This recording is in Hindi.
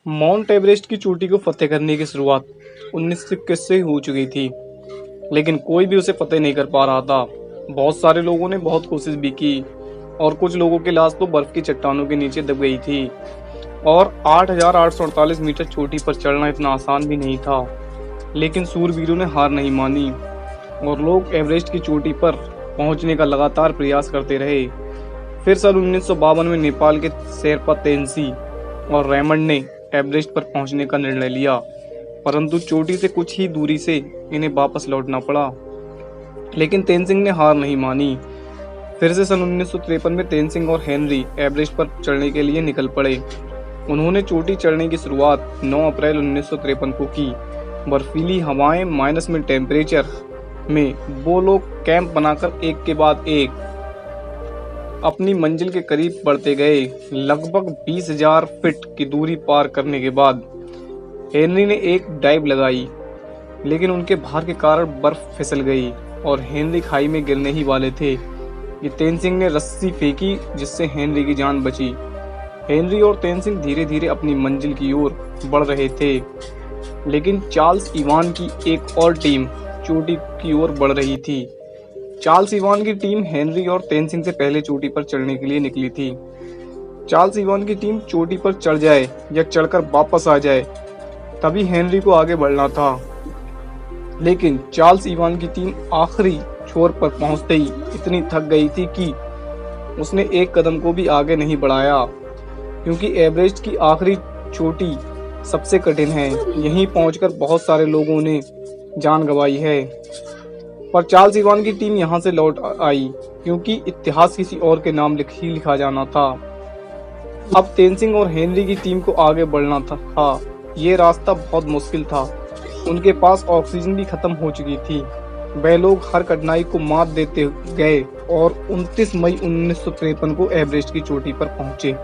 माउंट एवरेस्ट की चोटी को फतेह करने की शुरुआत 1921 से हो चुकी थी, लेकिन कोई भी उसे फतेह नहीं कर पा रहा था। बहुत सारे लोगों ने बहुत कोशिश भी की और कुछ लोगों की लाश तो बर्फ की चट्टानों के नीचे दब गई थी। और 8,848 मीटर चोटी पर चढ़ना इतना आसान भी नहीं था, लेकिन सूरवीरों ने हार नहीं मानी और लोग एवरेस्ट की चोटी पर पहुंचने का लगातार प्रयास करते रहे। फिर सन 1952 में नेपाल के शेरपा तेनसी और रेमंड ने एवरेस्ट पर पहुंचने का निर्णय लिया, परंतु चोटी से कुछ ही दूरी से इन्हें वापस लौटना पड़ा। लेकिन तेनसिंग ने हार नहीं मानी। फिर से सन 1953 में तेनसिंग और हेनरी एवरेस्ट पर चढ़ने के लिए निकल पड़े। उन्होंने चोटी चढ़ने की शुरुआत 9 अप्रैल 1953 को की। बर्फीली हवाएं, माइनस में टेम्परेचर में वो लोग कैंप बनाकर एक के बाद एक अपनी मंजिल के करीब बढ़ते गए। लगभग 20,000 फीट की दूरी पार करने के बाद हेनरी ने एक डाइव लगाई, लेकिन उनके भार के कारण बर्फ फिसल गई और हेनरी खाई में गिरने ही वाले थे कि तेनसिंग ने रस्सी फेंकी, जिससे हेनरी की जान बची। हेनरी और तेनसिंग धीरे धीरे अपनी मंजिल की ओर बढ़ रहे थे, लेकिन चार्ल्स इवान की एक और टीम चोटी की ओर बढ़ रही थी। चार्ल्स इवान की टीम हेनरी और तेनसिंग से पहले चोटी पर चढ़ने के लिए निकली थी। चार्ल्स इवान की टीम चोटी पर चढ़ जाए या चढ़कर वापस आ जाए, तभी हेनरी को आगे बढ़ना था। लेकिन चार्ल्स इवान की टीम आखिरी छोर पर पहुंचते ही इतनी थक गई थी कि उसने एक कदम को भी आगे नहीं बढ़ाया, क्योंकि एवरेस्ट की आखिरी चोटी सबसे कठिन है। यहीं पहुंचकर बहुत सारे लोगों ने जान गंवाई है, पर चार्ल्स इवान की टीम यहां से लौट आई, क्योंकि इतिहास किसी और के नाम लिखा जाना था। अब तेनसिंग और हेनरी की टीम को आगे बढ़ना था। ये रास्ता बहुत मुश्किल था। उनके पास ऑक्सीजन भी खत्म हो चुकी थी। वे लोग हर कठिनाई को मात देते गए और 29 मई 1953 को एवरेस्ट की चोटी पर पहुंचे।